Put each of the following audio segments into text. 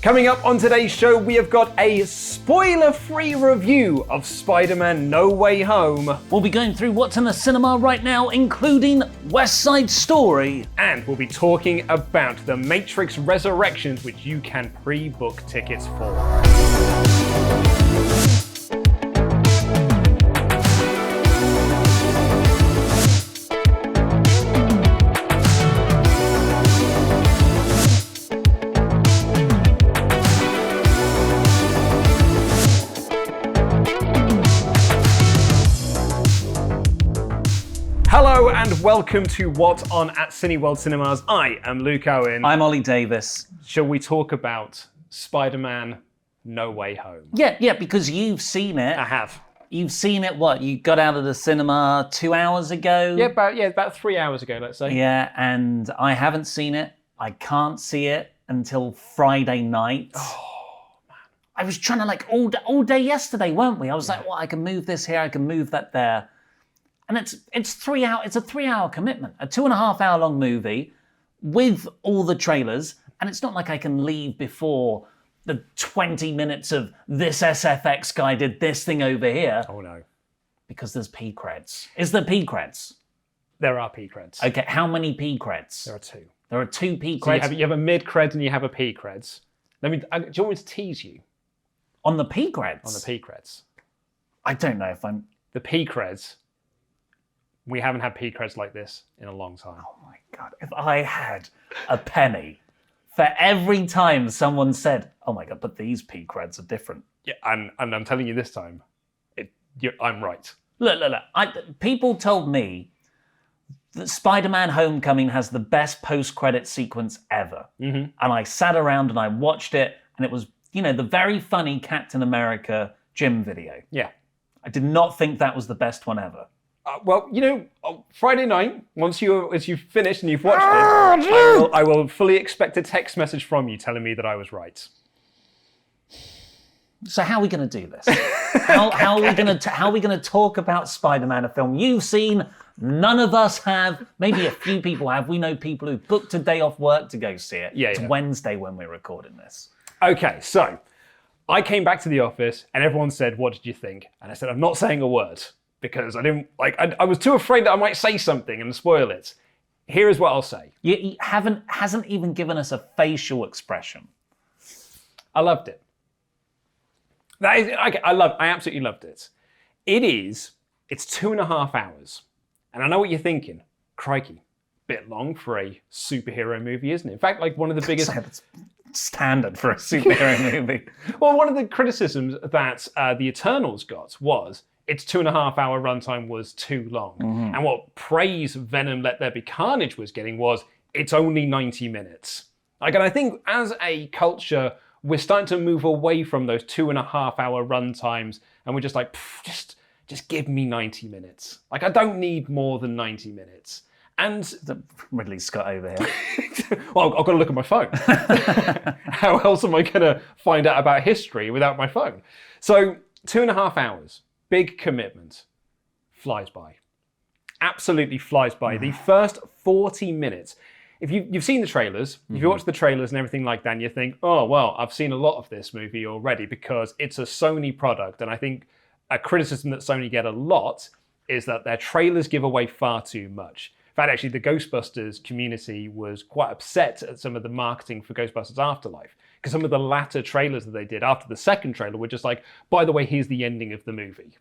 Coming up on today's show, we have got a spoiler-free review of Spider-Man No Way Home. We'll be going through what's in the cinema right now, including West Side Story. And we'll be talking about The Matrix Resurrections, which you can pre-book tickets for. Hello and welcome to What's On at Cineworld Cinemas. I am Luke Owen. I'm Ollie Davis. Shall we talk about Spider-Man No Way Home? Yeah, because you've seen it. I have. You've seen it, what? You got out of the cinema 2 hours ago? About 3 hours ago, let's say. Yeah, and I haven't seen it. I can't see it until Friday night. Oh, man. I was trying to all day yesterday, weren't we? I was like, well, I can move this here, I can move that there. And it's 3 hours. It's a 3 hour commitment, a 2.5 hour long movie with all the trailers. And it's not like I can leave before the 20 minutes of this SFX guy did this thing over here. Oh no. Because there's P-creds. Is there P-creds? There are P-creds. Okay, how many P-creds? There are two. There are two P-creds? So you have a mid-cred and you have a P-creds. Do you want me to tease you? On the P-creds? On the P-creds. I don't know if I'm... The P-creds. We haven't had P-creds like this in a long time. Oh my God. If I had a penny for every time someone said, oh my God, but these P-creds are different. Yeah, and I'm telling you this time, I'm right. Look. People told me that Spider-Man Homecoming has the best post-credit sequence ever. Mm-hmm. And I sat around and I watched it, and it was, the very funny Captain America gym video. Yeah. I did not think that was the best one ever. Friday night, as you've finished and you've watched it, I will fully expect a text message from you telling me that I was right. So how are we going to do this? How are we going to talk about Spider-Man, a film you've seen? None of us have. Maybe a few people have. We know people who booked a day off work to go see it. It's Wednesday when we're recording this. Okay, so I came back to the office and everyone said, "What did you think?" And I said, "I'm not saying a word." Because I was too afraid that I might say something and spoil it. Here is what I'll say. You hasn't even given us a facial expression. I loved it. I absolutely loved it. It's 2.5 hours. And I know what you're thinking. Crikey, bit long for a superhero movie, isn't it? In fact, one of the biggest... It's standard for a superhero movie. Well, one of the criticisms that the Eternals got was its 2.5 hour runtime was too long. Mm-hmm. And what praise Venom Let There Be Carnage was getting was it's only 90 minutes. And I think as a culture, we're starting to move away from those 2.5 hour runtimes, and we're just like, just give me 90 minutes. I don't need more than 90 minutes. And Ridley Scott over here. Well, I've got to look at my phone. How else am I going to find out about history without my phone? So 2.5 hours. Big commitment. Flies by. Absolutely flies by. The first 40 minutes. If you've seen the trailers, if you watch the trailers and everything like that, and you think, oh, well, I've seen a lot of this movie already because it's a Sony product. And I think a criticism that Sony get a lot is that their trailers give away far too much. In fact, actually, the Ghostbusters community was quite upset at some of the marketing for Ghostbusters Afterlife. Because some of the latter trailers that they did after the second trailer were just like, by the way, here's the ending of the movie.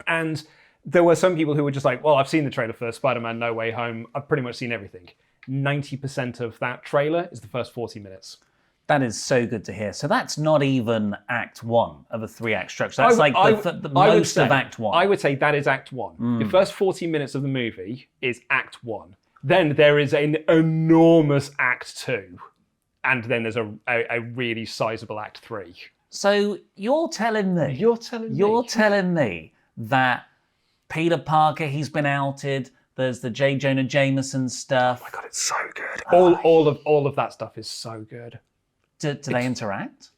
And there were some people who were just like, well, I've seen the trailer for Spider-Man No Way Home. I've pretty much seen everything. 90% of that trailer is the first 40 minutes. That is so good to hear. So that's not even Act 1 of a 3-act structure. That's the most of Act 1. I would say that is Act 1. The first 40 minutes of the movie is Act 1. Then there is an enormous Act 2. And then there's a really sizable Act 3. So you're telling me that Peter Parker, he's been outed. There's the J. Jonah Jameson stuff. Oh my God, it's so good. All of that stuff is so good. Do they interact?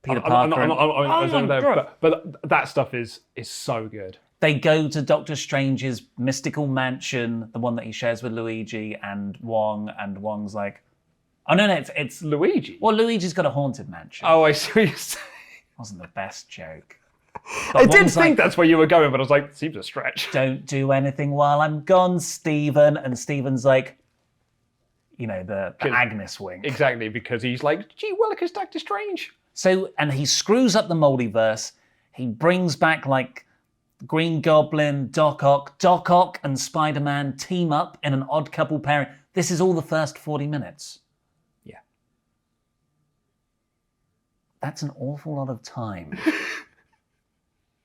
Peter Parker. But that stuff is so good. They go to Doctor Strange's mystical mansion, the one that he shares with Luigi and Wong, and Wong's like, Oh, no, it's Luigi. Well, Luigi's got a haunted mansion. Oh, I see what you're saying. Wasn't the best joke. I did think that's where you were going, but I was like, seems a stretch. Don't do anything while I'm gone, Stephen. And Stephen's like, the Agnes wink. Exactly, because he's like, gee, Willikers, Doctor Strange. So, and he screws up the multiverse. He brings back like Green Goblin, Doc Ock. Doc Ock and Spider-Man team up in an odd couple pairing. This is all the first 40 minutes. Yeah. That's an awful lot of time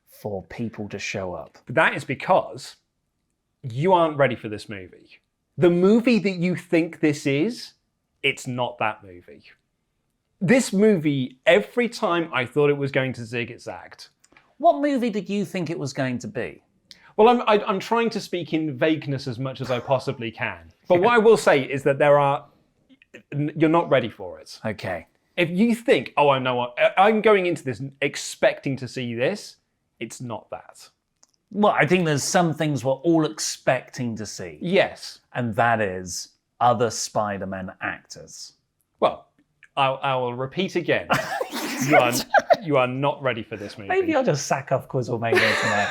for people to show up. But that is because you aren't ready for this movie. The movie that you think this is, it's not that movie. This movie, every time I thought it was going to zig, it zagged. What movie did you think it was going to be? Well, I'm trying to speak in vagueness as much as I possibly can. But what I will say is that you're not ready for it. Okay. If you think, oh, I know what, I'm going into this expecting to see this, it's not that. Well, I think there's some things we're all expecting to see. Yes. And that is other Spider-Man actors. Well, I will repeat again. You are not ready for this movie. Maybe I'll just sack off Quizlemania tonight.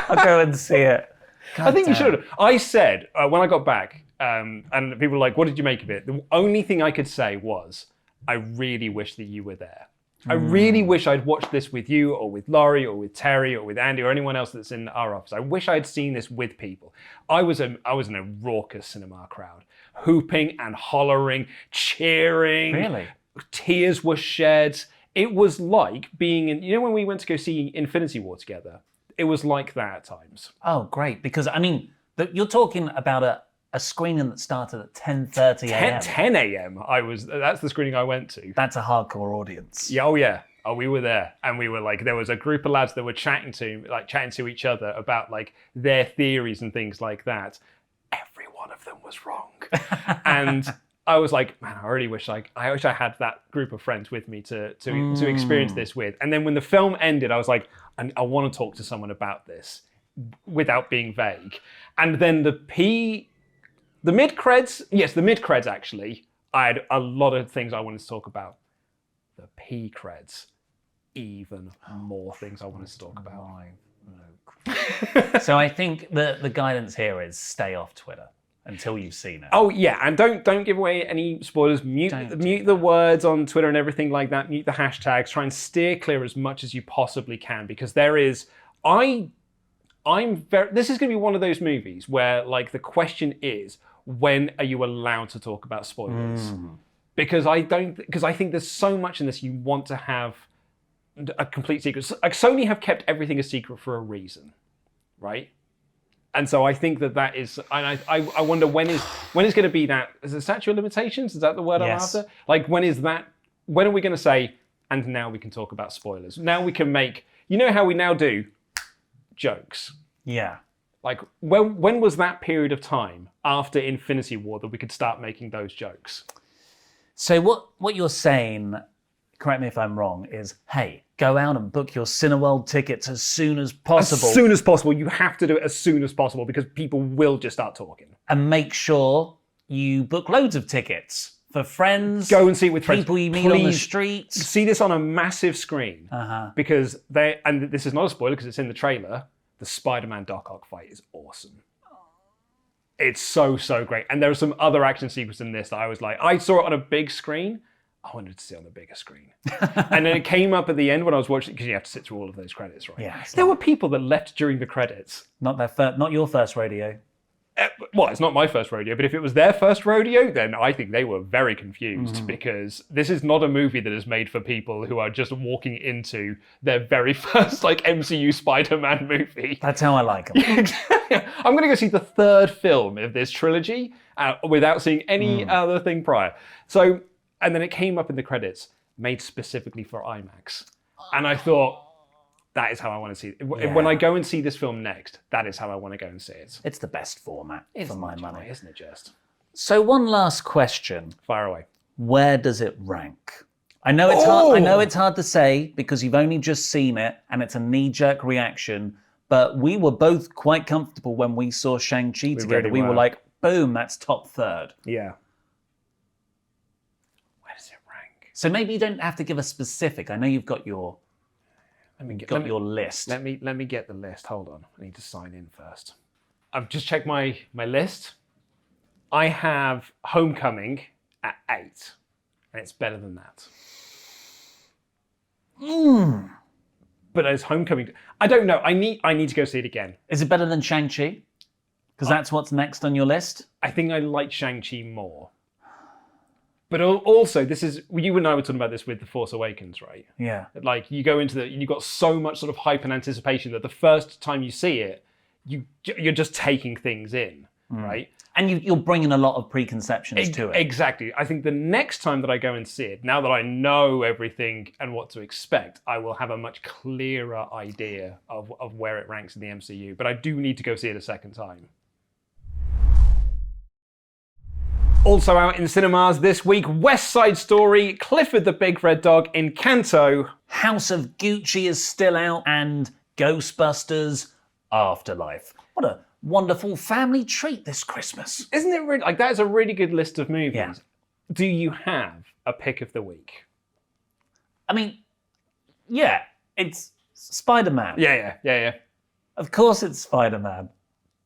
I'll go and see it. God I think damn. you should. I said, when I got back, and people were like, what did you make of it? The only thing I could say was, I really wish that you were there. I really wish I'd watched this with you or with Laurie or with Terry or with Andy or anyone else that's in our office. I wish I'd seen this with people. I was in a raucous cinema crowd, hooping and hollering, cheering. Really? Tears Tears were shed. It was like being in, when we went to go see Infinity War together, it was like that at times. Oh, great. Because, you're talking about a screening that started at 10:30 a.m. 10 a.m. That's the screening I went to. That's a hardcore audience. Yeah, oh yeah. Oh, we were there, and we were like, there was a group of lads that were chatting to each other about like their theories and things like that. Every one of them was wrong, and I was like, man, I really wish I had that group of friends with me to experience this with. And then when the film ended, I was like, I want to talk to someone about this without being vague. And then the mid-creds actually, I had a lot of things I wanted to talk about. The P-creds, even more things I wanted to talk about. So I think the guidance here is stay off Twitter until you've seen it. Oh yeah, and don't give away any spoilers. Mute the words on Twitter and everything like that. Mute the hashtags. Try and steer clear as much as you possibly can, because there is. This is going to be one of those movies where like the question is, when are you allowed to talk about spoilers? Because I think there's so much in this you want to have a complete secret. Like Sony have kept everything a secret for a reason, right? And so I think that is, and I wonder when is going to be that, is it statute of limitations? Is that the word I'm after? Like when are we going to say, and now we can talk about spoilers. Now we can make, how we now do jokes. Yeah. Like when was that period of time after Infinity War that we could start making those jokes? So what you're saying, correct me if I'm wrong, is, hey, go out and book your Cineworld tickets as soon as possible. As soon as possible. You have to do it as soon as possible because people will just start talking. And make sure you book loads of tickets for friends. Go and see it with friends. People you meet on the streets. See this on a massive screen. Because and this is not a spoiler because it's in the trailer, the Spider-Man Doc Ock fight is awesome. It's so great. And there are some other action sequences in this that I was like, I saw it on a big screen. I wanted to see it on the bigger screen. And then it came up at the end when I was watching, because you have to sit through all of those credits, right? Yeah, there were people that left during the credits. Not your first rodeo. Well, it's not my first rodeo, but if it was their first rodeo, then I think they were very confused because this is not a movie that is made for people who are just walking into their very first MCU Spider-Man movie. That's how I like them. I'm going to go see the third film of this trilogy without seeing any other thing prior. So, and then it came up in the credits, made specifically for IMAX. And I thought, that is how I want to see it. Yeah. When I go and see this film next, that is how I want to go and see it. It's the best format for my money. Isn't it just? So one last question. Fire away. Where does it rank? I know it's hard. I know it's hard to say because you've only just seen it and it's a knee-jerk reaction. But we were both quite comfortable when we saw Shang-Chi together. Really we were like, boom, that's top third. Yeah. So maybe you don't have to give a specific. I know you've got your your list. Let me get the list. Hold on. I need to sign in first. I've just checked my list. I have Homecoming at 8, and it's better than that. But as Homecoming, I don't know. I need to go see it again. Is it better than Shang-Chi? Because that's what's next on your list. I think I like Shang-Chi more. But also, this is, you and I were talking about this with The Force Awakens, right? Yeah. Like, you go into you've got so much sort of hype and anticipation that the first time you see it, you're just taking things in, right? And you're bringing a lot of preconceptions to it. Exactly. I think the next time that I go and see it, now that I know everything and what to expect, I will have a much clearer idea of where it ranks in the MCU. But I do need to go see it a second time. Also out in cinemas this week, West Side Story, Clifford the Big Red Dog, Encanto, House of Gucci is still out, and Ghostbusters Afterlife. What a wonderful family treat this Christmas. Isn't it really, like, that is a really good list of movies. Yeah. Do you have a pick of the week? I mean, yeah, it's Spider-Man. Yeah. Of course it's Spider-Man.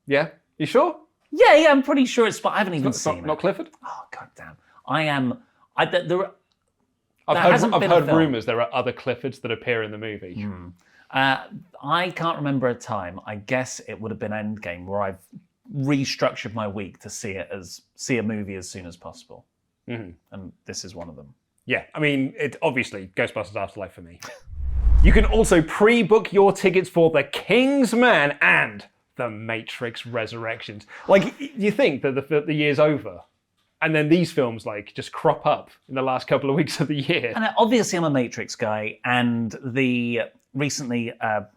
Yeah? You sure? Yeah, I'm pretty sure it's I haven't even seen it. Not Clifford? Oh, goddamn. I've heard rumours there are other Cliffords that appear in the movie. I can't remember a time. I guess it would have been Endgame, where I've restructured my week to see a movie as soon as possible. And this is one of them. Yeah, I mean, it obviously Ghostbusters Afterlife for me. You can also pre-book your tickets for The King's Man and The Matrix Resurrections. Like, you think that the year's over, and then these films like just crop up in the last couple of weeks of the year. And obviously I'm a Matrix guy, and recently a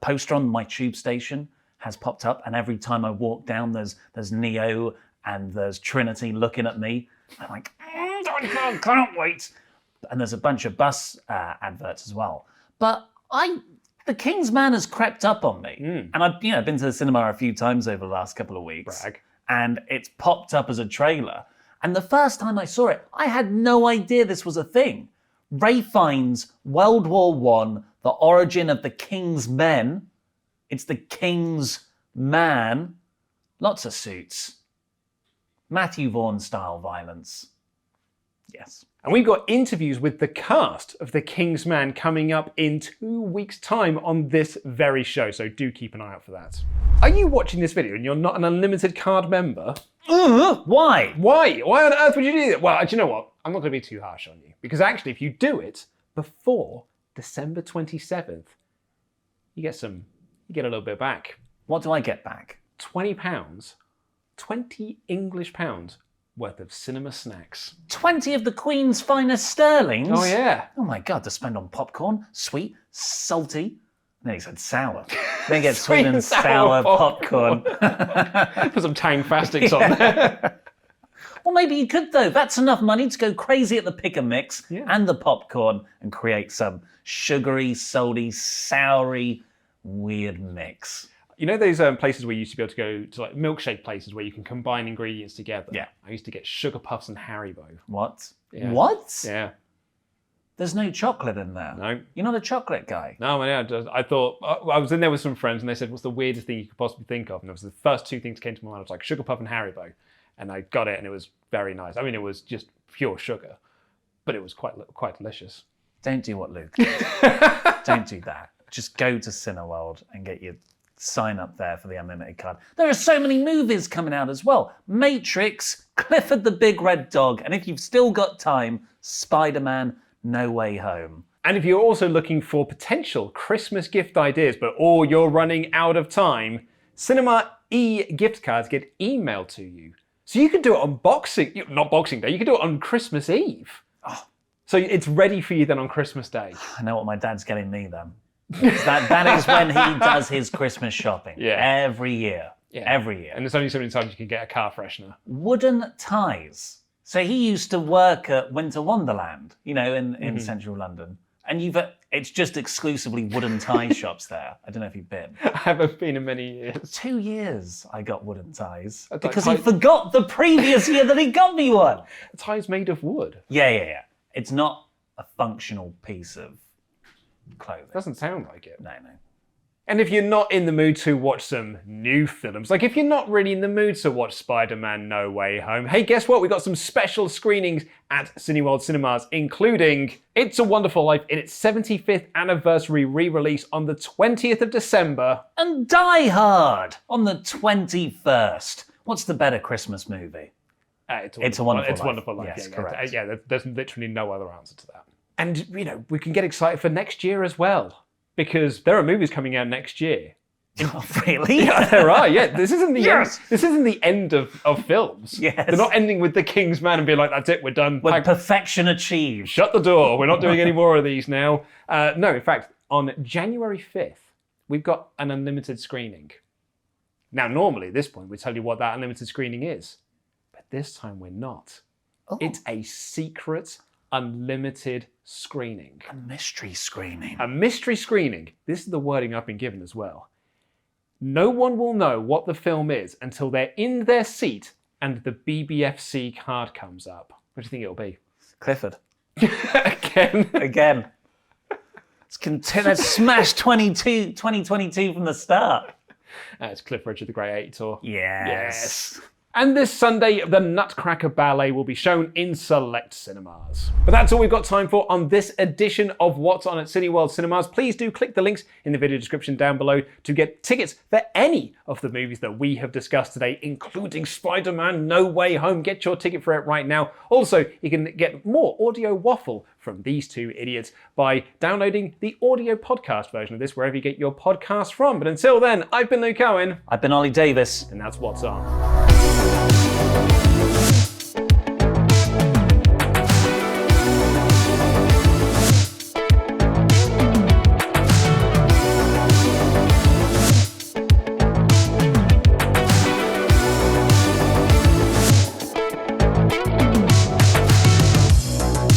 poster on my tube station has popped up, and every time I walk down there's Neo and there's Trinity looking at me. I'm like, I can't wait. And there's a bunch of bus adverts as well. But The King's Man has crept up on me. And I've been to the cinema a few times over the last couple of weeks. Brag. And it's popped up as a trailer. And the first time I saw it, I had no idea this was a thing. Ray Fiennes, World War I, the origin of the King's Men. It's the King's Man. Lots of suits. Matthew Vaughn style violence. Yes. And we've got interviews with the cast of The King's Man coming up in 2 weeks' time on this very show, so do keep an eye out for that. Are you watching this video and you're not an Unlimited Card member? Why? Why? Why on earth would you do that? Well, do you know what? I'm not going to be too harsh on you, because actually if you do it before December 27th, you get a little bit back. What do I get back? £20, 20 English pounds worth of cinema snacks. 20 of the Queen's finest sterlings? Oh, yeah. Oh, my God, to spend on popcorn, sweet, salty. Then he said sour. Then get sweet and sour popcorn. Put some Tang Fastics on there. Well, maybe you could, though. That's enough money to go crazy at the pick and mix and the popcorn and create some sugary, salty, soury, weird mix. You know those places where you used to be able to go to, like, milkshake places where you can combine ingredients together? Yeah. I used to get Sugar Puffs and Haribo. What? Yeah. What? Yeah. There's no chocolate in there. No. You're not a chocolate guy. No, I thought, I was in there with some friends and they said, what's the weirdest thing you could possibly think of? And it was the first two things that came to my mind. I was like, Sugar Puff and Haribo. And I got it and it was very nice. I mean, it was just pure sugar, but it was quite delicious. Don't do what Luke did. Don't do that. Just go to Cineworld and get your sign up there for the Unlimited Card. There are so many movies coming out as well. Matrix, Clifford the Big Red Dog, and if you've still got time, Spider-Man No Way Home. And if you're also looking for potential Christmas gift ideas, but you're running out of time, Cinema gift cards get emailed to you. So you can do it on not Boxing Day, you can do it on Christmas Eve. Oh. So it's ready for you then on Christmas Day. I know what my dad's getting me then. That is when he does his Christmas shopping. Yeah. Every year. Yeah. Every year. And there's only so many times you can get a car freshener. Wooden ties. So he used to work at Winter Wonderland, in central London. And it's just exclusively wooden tie shops there. I don't know if you've been. I haven't been in many years. 2 years I got wooden ties. Like because he forgot the previous year that he got me one. A tie's made of wood. Yeah. It's not a functional piece of clothing. Doesn't sound like it. No. And if you're not in the mood to watch some new films, like if you're not really in the mood to watch Spider-Man No Way Home, hey, guess what? We've got some special screenings at Cineworld Cinemas, including It's a Wonderful Life in its 75th anniversary re-release on the 20th of December. And Die Hard on the 21st. What's the better Christmas movie? It's a Wonderful Life. Yes, correct. There's literally no other answer to that. And, we can get excited for next year as well. Because there are movies coming out next year. Oh, really? Yeah, there are. Yeah, this isn't the Yes! end. This isn't the end of films. Yes. They're not ending with The King's Man and being like, "That's it, we're done." With perfection achieved. Shut the door. We're not doing any more of these now. No, in fact, on January 5th, we've got an unlimited screening. Now, normally at this point, we tell you what that unlimited screening is, but this time we're not. Oh. It's a secret unlimited screening. A mystery screening. A mystery screening. This is the wording I've been given as well. No one will know what the film is until they're in their seat and the BBFC card comes up. What do you think it'll be? Clifford. Again. Let's smash 2022 from the start. It's Cliff Richard, the Great 80 Tour. Yes. And this Sunday, the Nutcracker Ballet will be shown in select cinemas. But that's all we've got time for on this edition of What's On at Cineworld Cinemas. Please do click the links in the video description down below to get tickets for any of the movies that we have discussed today, including Spider-Man No Way Home. Get your ticket for it right now. Also, you can get more audio waffle from these two idiots by downloading the audio podcast version of this wherever you get your podcast from. But until then, I've been Luke Owen. I've been Ollie Davis. And that's What's On.